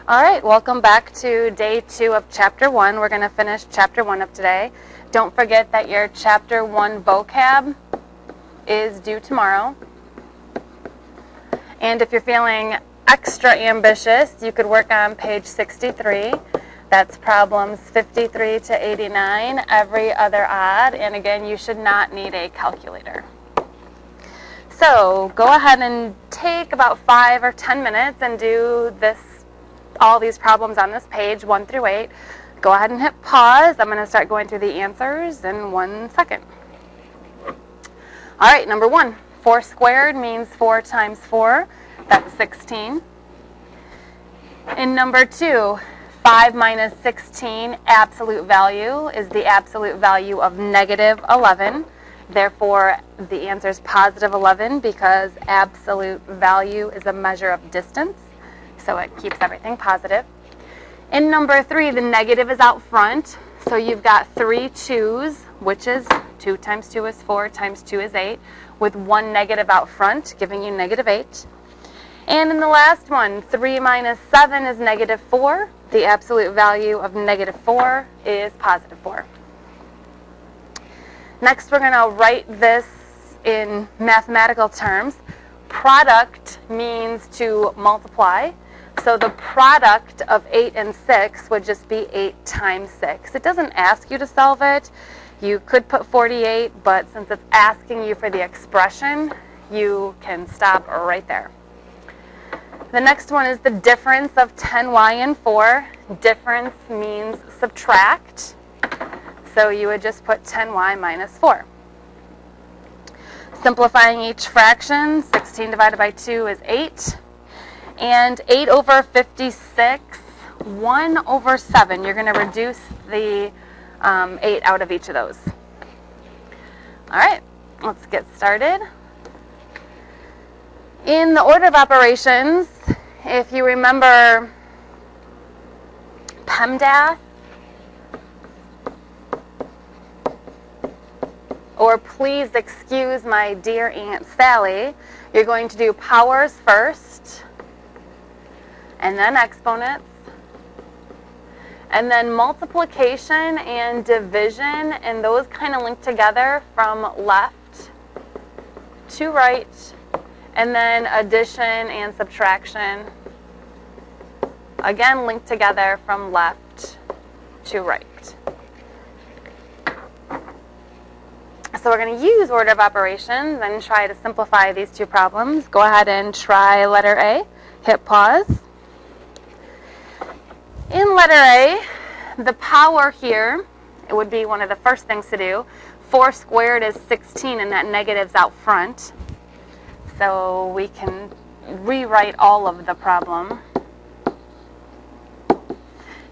All right, welcome back to day 2 of chapter 1. We're going to finish chapter 1 up today. Don't forget that your chapter 1 vocab is due tomorrow. And if you're feeling extra ambitious, you could work on page 63. That's problems 53 to 89, every other odd. And again, you should not need a calculator. So go ahead and take about 5 or 10 minutes and do all these problems on this page, 1 through 8. Go ahead and hit pause. I'm going to start going through the answers in 1 second. All right, number 1. 4 squared means 4 times 4. That's 16. In number 2, 5 minus 16, absolute value, is the absolute value of negative 11. Therefore, the answer is positive 11 because absolute value is a measure of distance. So it keeps everything positive. In number 3, the negative is out front. So you've got 3 2's, which is 2 times 2 is 4 times 2 is 8, with 1 negative out front, giving you negative 8. And in the last one, 3 minus 7 is negative 4. The absolute value of negative 4 is positive 4. Next, we're going to write this in mathematical terms. Product means to multiply. So the product of 8 and 6 would just be 8 times 6. It doesn't ask you to solve it. You could put 48, but since it's asking you for the expression, you can stop right there. The next one is the difference of 10y and 4. Difference means subtract. So you would just put 10y minus 4. Simplifying each fraction, 16 divided by 2 is 8. And 8 over 56, 1 over 7. You're going to reduce the 8 out of each of those. All right, let's get started. In the order of operations, if you remember PEMDAS, or please excuse my dear Aunt Sally, you're going to do powers first, and then exponents, and then multiplication and division, and those kind of link together from left to right, and then addition and subtraction, again linked together from left to right. So we're going to use order of operations and try to simplify these two problems. Go ahead and try letter A. Hit pause. In letter A, the power here, it would be one of the first things to do. 4 squared is 16, and that negative's out front. So we can rewrite all of the problem.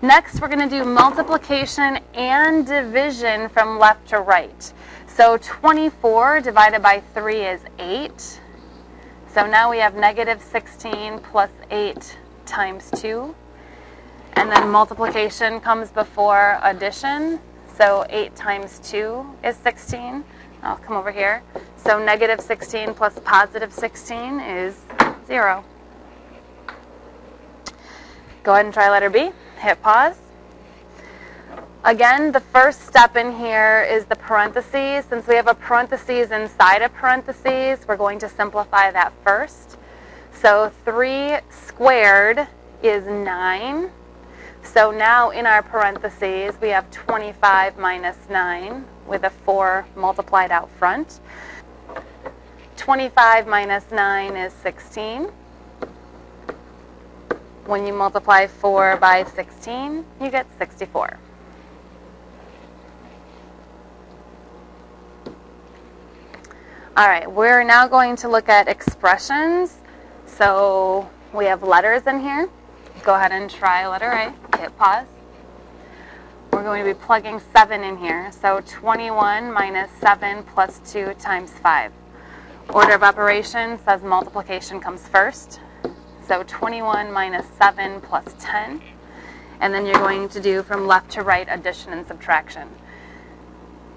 Next, we're going to do multiplication and division from left to right. So 24 divided by 3 is 8. So now we have negative 16 plus 8 times 2. And then multiplication comes before addition. So 8 times 2 is 16. I'll come over here. So negative 16 plus positive 16 is 0. Go ahead and try letter B. Hit pause. Again, the first step in here is the parentheses. Since we have a parentheses inside a parentheses, we're going to simplify that first. So 3 squared is 9. So now in our parentheses, we have 25 minus 9 with a 4 multiplied out front. 25 minus 9 is 16. When you multiply 4 by 16, you get 64. All right, we're now going to look at expressions. So we have letters in here. Go ahead and try letter A. Hit pause. We're going to be plugging 7 in here. So 21 minus 7 plus 2 times 5. Order of operations says multiplication comes first. So 21 minus 7 plus 10. And then you're going to do from left to right addition and subtraction.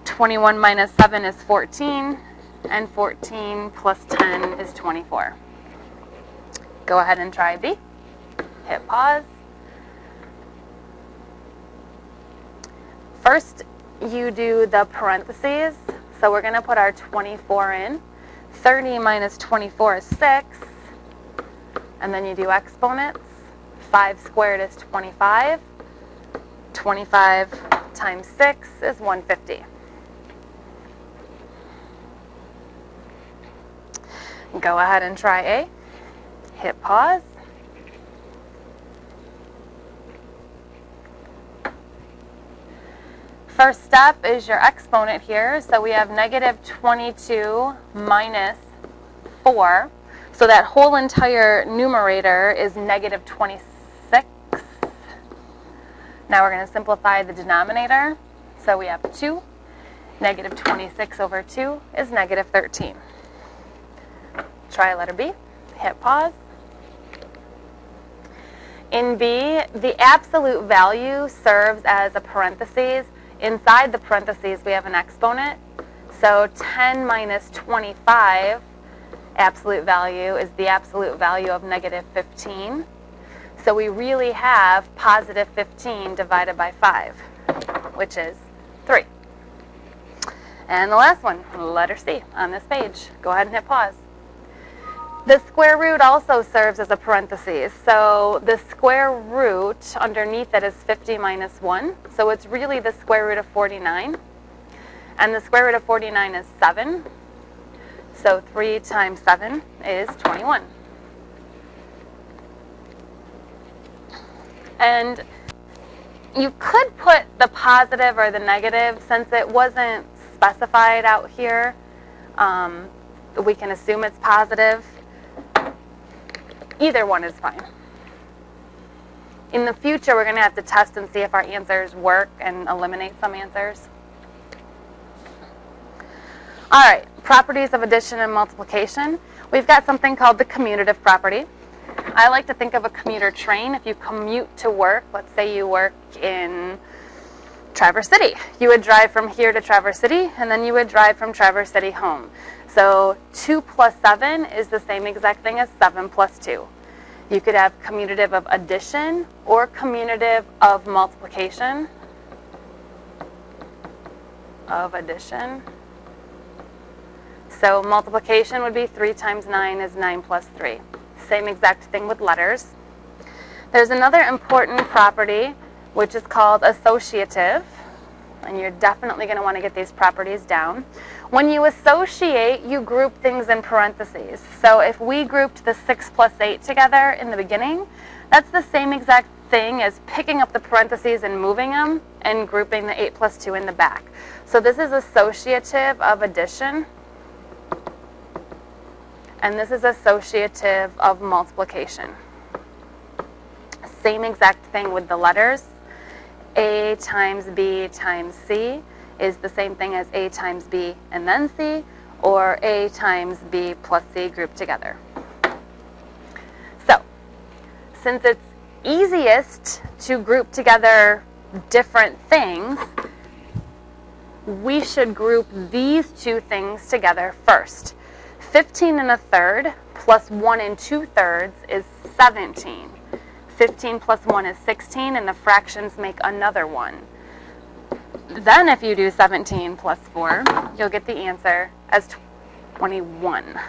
21 minus 7 is 14. And 14 plus 10 is 24. Go ahead and try B. Hit pause. First, you do the parentheses. So we're going to put our 24 in. 30 minus 24 is 6. And then you do exponents. 5 squared is 25. 25 times 6 is 150. Go ahead and try A. Hit pause. First step is your exponent here. So we have negative 22 minus 4. So that whole entire numerator is negative 26. Now we're going to simplify the denominator. So we have 2. Negative 26 over 2 is negative 13. Try letter B. Hit pause. In B, the absolute value serves as a parentheses. Inside the parentheses, we have an exponent. So 10 minus 25, absolute value, is the absolute value of negative 15. So we really have positive 15 divided by 5, which is 3. And the last one, letter C on this page. Go ahead and hit pause. The square root also serves as a parentheses. So the square root underneath it is 50 minus 1. So it's really the square root of 49. And the square root of 49 is 7. So 3 times 7 is 21. And you could put the positive or the negative since it wasn't specified out here. We can assume it's positive. Either one is fine. In the future, we're going to have to test and see if our answers work and eliminate some answers. All right, properties of addition and multiplication. We've got something called the commutative property. I like to think of a commuter train. If you commute to work, let's say you work in Traverse City. You would drive from here to Traverse City, and then you would drive from Traverse City home. So 2 plus 7 is the same exact thing as 7 plus 2. You could have commutative of addition or commutative of multiplication. Of addition. So multiplication would be 3 times 9 is 9 plus 3. Same exact thing with letters. There's another important property which is called associative. And you're definitely going to want to get these properties down. When you associate, you group things in parentheses. So if we grouped the 6 plus 8 together in the beginning, that's the same exact thing as picking up the parentheses and moving them and grouping the 8 plus 2 in the back. So this is associative of addition. And this is associative of multiplication. Same exact thing with the letters. A times B times C is the same thing as A times B and then C, or A times B plus C grouped together. So, since it's easiest to group together different things, we should group these two things together first. 15 1/3 plus 1 2/3 is 17. 15 plus 1 is 16, and the fractions make another 1. Then if you do 17 plus 4, you'll get the answer as 21.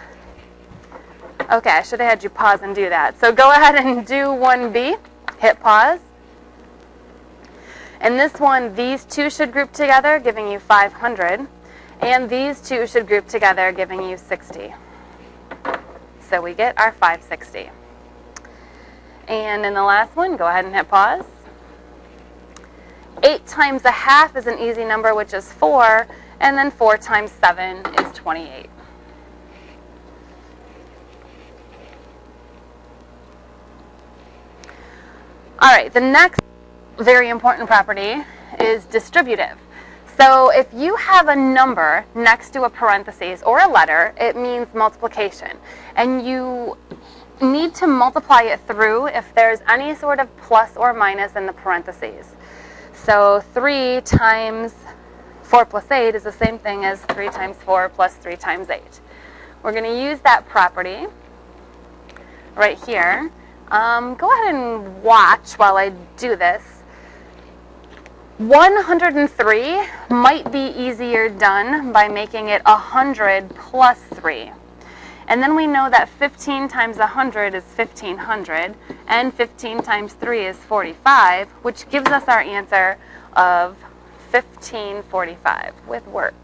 Okay, I should have had you pause and do that. So go ahead and do 1B. Hit pause. And this one, these two should group together, giving you 500. And these two should group together, giving you 60. So we get our 560. And in the last one, go ahead and hit pause. 8 times a half is an easy number, which is 4. And then 4 times 7 is 28. All right, the next very important property is distributive. So if you have a number next to a parentheses or a letter, it means multiplication. And you need to multiply it through if there's any sort of plus or minus in the parentheses. So 3 times 4 plus 8 is the same thing as 3 times 4 plus 3 times 8. We're going to use that property right here. Go ahead and watch while I do this. 103 might be easier done by making it 100 plus 3. And then we know that 15 times 100 is 1500, and 15 times 3 is 45, which gives us our answer of 1545 with work.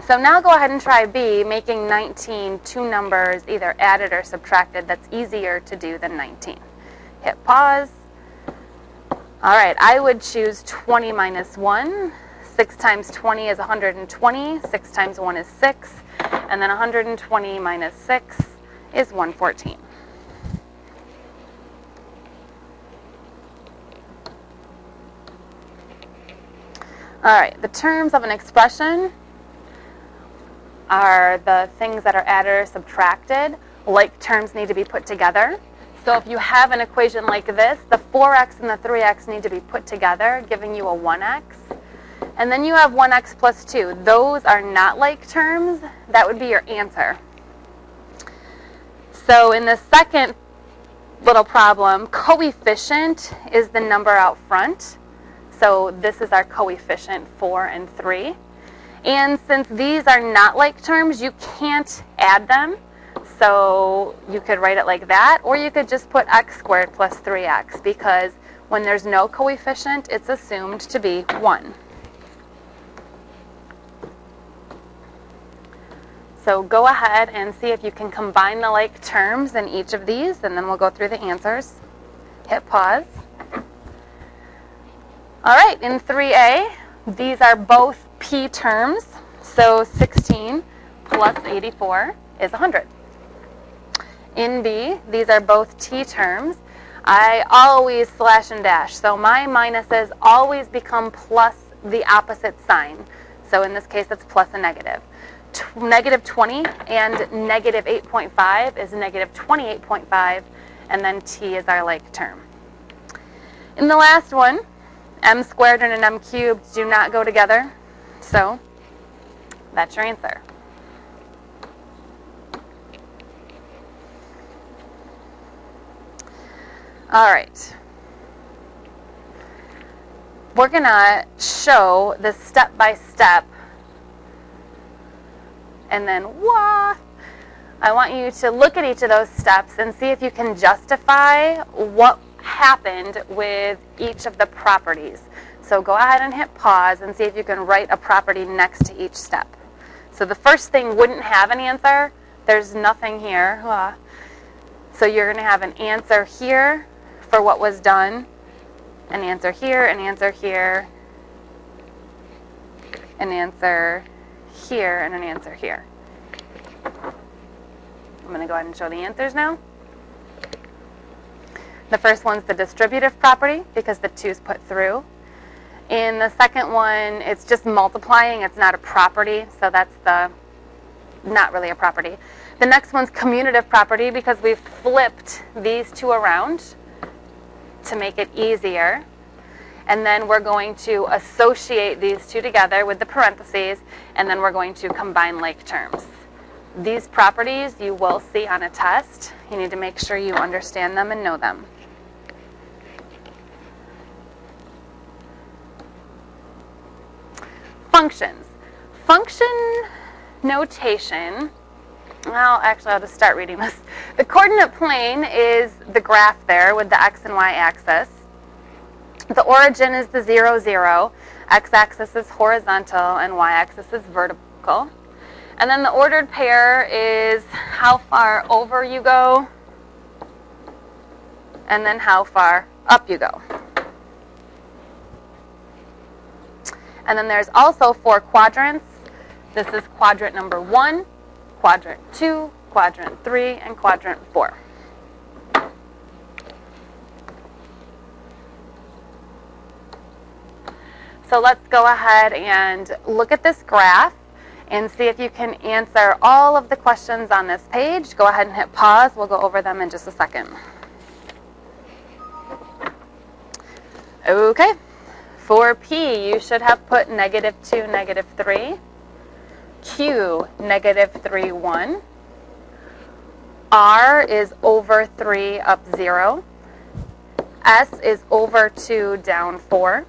So now go ahead and try B, making 19 two numbers either added or subtracted. That's easier to do than 19. Hit pause. All right, I would choose 20 minus 1. 6 times 20 is 120. 6 times 1 is 6. And then 120 minus 6 is 114. All right, the terms of an expression are the things that are added or subtracted. Like terms need to be put together. So if you have an equation like this, the 4x and the 3x need to be put together, giving you a 1x. And then you have 1x plus 2. Those are not like terms. That would be your answer. So in the second little problem, coefficient is the number out front. So this is our coefficient, 4 and 3. And since these are not like terms, you can't add them. So you could write it like that, or you could just put x squared plus 3x, because when there's no coefficient, it's assumed to be 1. So go ahead and see if you can combine the like terms in each of these, and then we'll go through the answers. Hit pause. All right, in 3a, these are both p terms, so 16 plus 84 is 100. In B, these are both t terms. I always slash and dash, so my minuses always become plus the opposite sign. So in this case, it's plus a negative. Negative 20 and negative 8.5 is negative 28.5, and then t is our like term. In the last one, m squared and an m cubed do not go together, so that's your answer. All right. We're going to show the step-by-step, and then, I want you to look at each of those steps and see if you can justify what happened with each of the properties. So go ahead and hit pause and see if you can write a property next to each step. So the first thing wouldn't have an answer. There's nothing here. So you're going to have an answer here for what was done, an answer here, an answer here, an answer here, and an answer here. I'm going to go ahead and show the answers now. The first one's the distributive property because the 2's put through. In the second one, it's just multiplying. It's not a property, so that's not really a property. The next one's commutative property because we've flipped these two around to make it easier. And then we're going to associate these two together with the parentheses, and then we're going to combine like terms. These properties you will see on a test. You need to make sure you understand them and know them. Functions. Function notation. Well, actually, I'll just start reading this. The coordinate plane is the graph there with the x and y axis. The origin is the 0, 0. X-axis is horizontal and y-axis is vertical. And then the ordered pair is how far over you go and then how far up you go. And then there's also 4 quadrants. This is quadrant number 1, quadrant 2, quadrant 3, and quadrant 4. So let's go ahead and look at this graph and see if you can answer all of the questions on this page. Go ahead and hit pause. We'll go over them in just a second. Okay. For P, you should have put -2, -3. Q, -3, 1. R is over 3 up 0. S is over 2 down 4.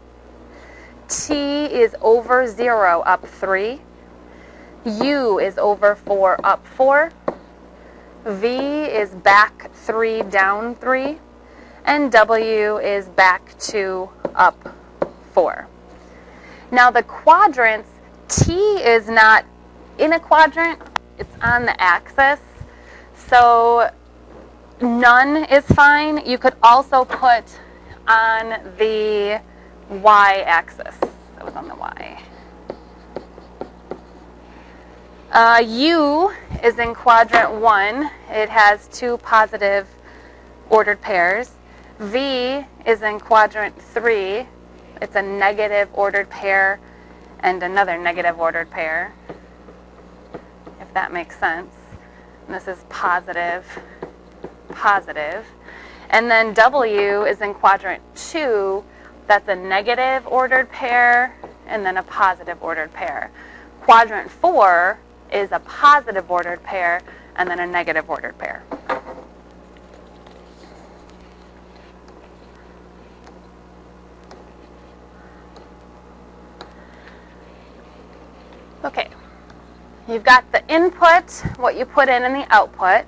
T is over 0 up 3. U is over 4 up 4. V is back 3 down 3. And W is back 2 up 4. Now the quadrants, T is not in a quadrant, it's on the axis. So none is fine. You could also put on the y-axis. That was on the y. U is in quadrant 1. It has 2 positive ordered pairs. V is in quadrant 3. It's a negative ordered pair and another negative ordered pair, if that makes sense. And this is positive, positive. And then W is in quadrant 2. That's a negative ordered pair and then a positive ordered pair. Quadrant 4 is a positive ordered pair and then a negative ordered pair. Okay, you've got the input, what you put in, and the output.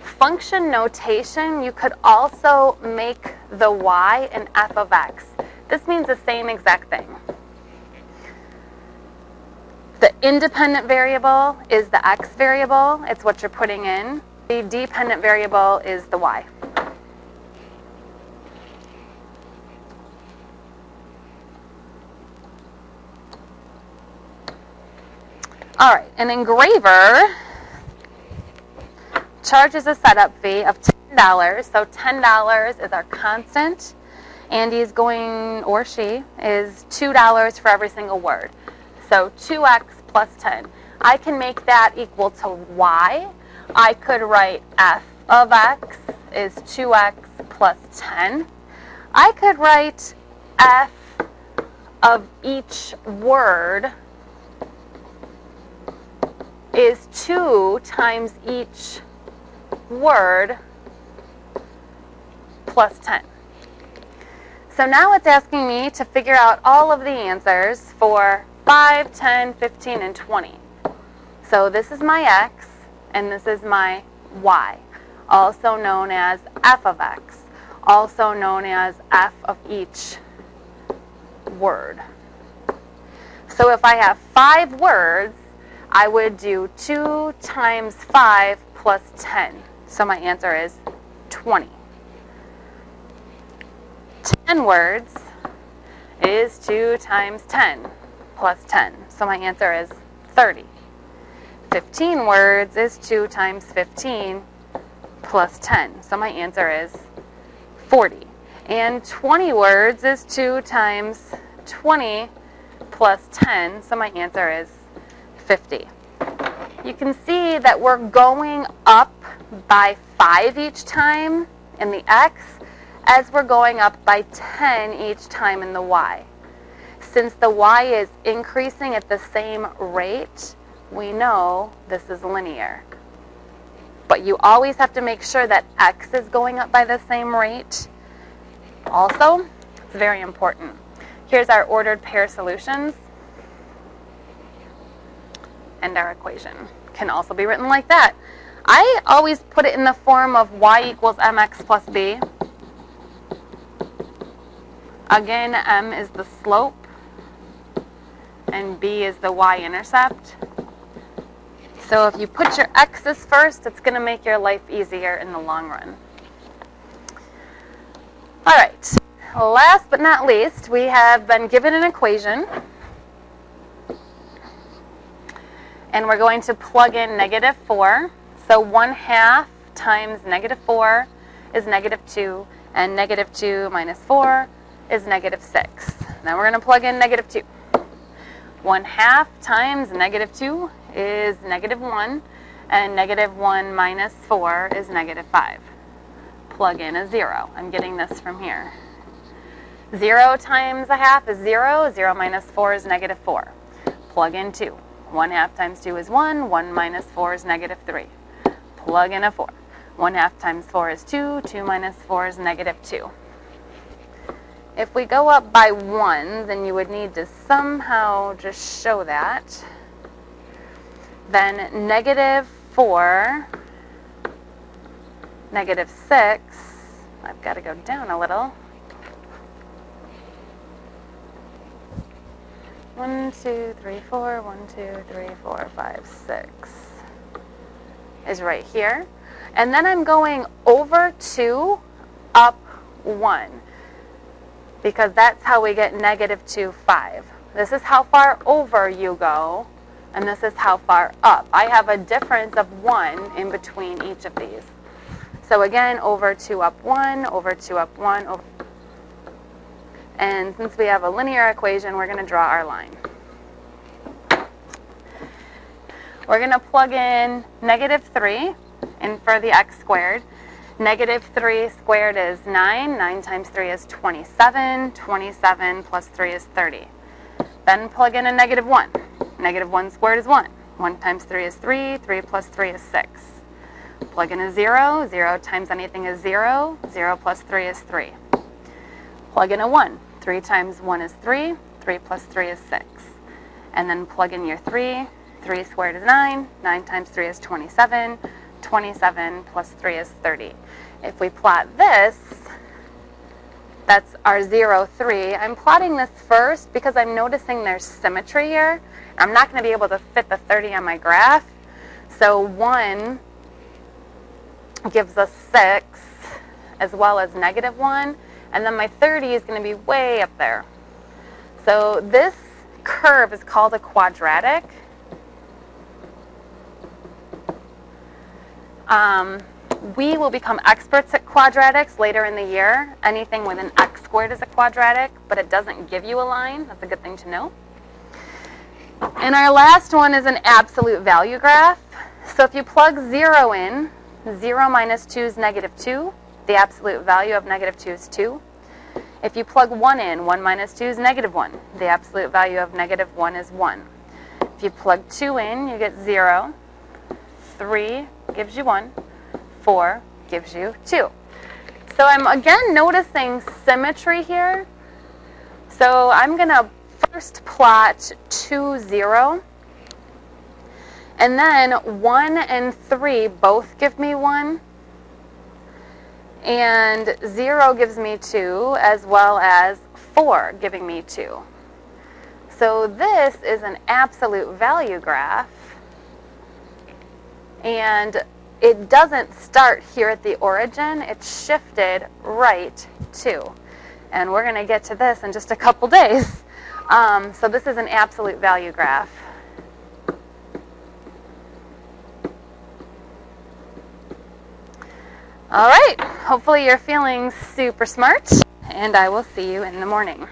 Function notation, you could also make the y an f of x. This means the same exact thing. The independent variable is the x variable. It's what you're putting in. The dependent variable is the y. All right, an engraver charges a setup fee of $10. So $10 is our constant. Andy's going, or she, is $2 for every single word. So 2x plus 10. I can make that equal to y. I could write f of x is 2x plus 10. I could write f of each word is 2 times each word plus 10. So now it's asking me to figure out all of the answers for 5, 10, 15, and 20. So this is my x, and this is my y, also known as f of x, also known as f of each word. So if I have 5 words, I would do 2 times 5 plus 10. So my answer is 20. 10 words is 2 times 10 plus 10. So my answer is 30. 15 words is 2 times 15 plus 10. So my answer is 40. And 20 words is 2 times 20 plus 10. So my answer is 50. You can see that we're going up by 5 each time in the x, as we're going up by 10 each time in the y. Since the y is increasing at the same rate, we know this is linear. But you always have to make sure that x is going up by the same rate. Also, it's very important. Here's our ordered pair solutions. And our equation can also be written like that. I always put it in the form of y equals mx plus b. Again, m is the slope, and b is the y-intercept. So if you put your x's first, it's going to make your life easier in the long run. All right, last but not least, we have been given an equation. And we're going to plug in -4. So 1/2 times -4 is -2, and -2 minus 4 is -6. Now we're going to plug in -2. 1/2 times -2 is -1, and -1 minus 4 is -5. Plug in a 0. I'm getting this from here. 0 times 1/2 is 0. 0 minus 4 is -4. Plug in 2. 1/2 times 2 is 1. 1 minus 4 is -3. Plug in a 4. 1/2 times 4 is 2. 2 minus 4 is -2. If we go up by 1, then you would need to somehow just show that. Then negative 4, negative 6, I've got to go down a little. 1, 2, 3, 4, 1, 2, 3, 4, 5, 6 is right here. And then I'm going over 2, up 1, because that's how we get negative 2, 5. This is how far over you go, and this is how far up. I have a difference of 1 in between each of these. So again, over 2, up 1, over 2, up 1, over. And since we have a linear equation, we're going to draw our line. We're going to plug in negative 3 in for the x squared. Negative 3 squared is 9. 9 times 3 is 27. 27 plus 3 is 30. Then plug in a negative 1. Negative 1 squared is 1. 1 times 3 is 3. 3 plus 3 is 6. Plug in a 0. 0 times anything is 0. 0 plus 3 is 3. Plug in a 1. 3 times 1 is 3. 3 plus 3 is 6. And then plug in your 3. 3 squared is 9. 9 times 3 is 27. 27 plus 3 is 30. If we plot this, that's our 0, 3. I'm plotting this first because I'm noticing there's symmetry here. I'm not going to be able to fit the 30 on my graph. So 1 gives us 6 as well as negative 1. And then my 30 is going to be way up there. So this curve is called a quadratic. We will become experts at quadratics later in the year. Anything with an x squared is a quadratic, but it doesn't give you a line. That's a good thing to know. And our last one is an absolute value graph. So if you plug 0 in, 0 minus 2 is negative 2. The absolute value of negative 2 is 2. If you plug 1 in, 1 minus 2 is negative 1. The absolute value of negative 1 is 1. If you plug 2 in, you get 0. 3 gives you 1. 4 gives you 2. So I'm again noticing symmetry here. So I'm going to first plot 2, 0. And then 1 and 3 both give me 1. And 0 gives me 2, as well as 4 giving me 2. So this is an absolute value graph. And it doesn't start here at the origin. It's shifted right to. And we're going to get to this in just a couple days. So this is an absolute value graph. All right, hopefully you're feeling super smart, and I will see you in the morning.